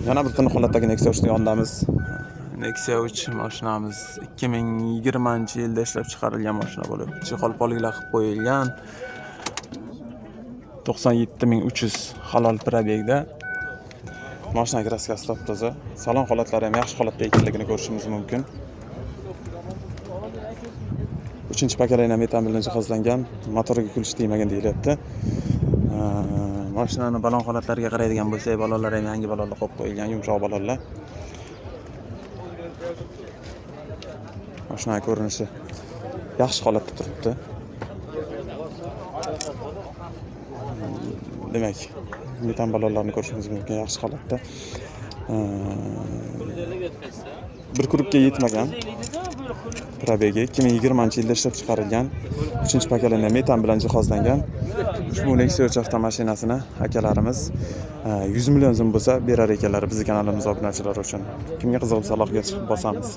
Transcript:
Yana bir tiniq holatdagi Nexia 3 yonidamiz. Nexia 3 mashinamiz 2020-yilda ishlab chiqarilgan mashina bo'lib, chexolpoliklar qilib qo'yilgan. 97300 halol probegda. Mashina kraskasi top-toza. Salon holatlari ham yaxshi holatda ekanligini ko'rishimiz mumkin. 3-paketli metan bilan jihozlangan, motoriga kulish tegmagan deyilyapti. Mashinani balon holatlariga qaraydigan bo'lsak, balonlar ham yangi balonlar qo'yib qo'yilgan, yumshoq balonlar. Mashina ko'rinishi yaxshi holatda turibdi. Demak, metan balonlarni ko'rishimiz mumkin, yaxshi holatda. Bir kurubga yetmagan. Probegi 2020-yilda ishlab chiqarilgan, 3-paketli metan bilan jihozlangan. Ushbu Nexia 3 avtomashinasini akalarimiz 100 million so'm bo'lsa berar ekanlar bizning kanalimizga obunachilar uchun. Kimga qiziq bo'lsa aloqaga chiqib bosamiz.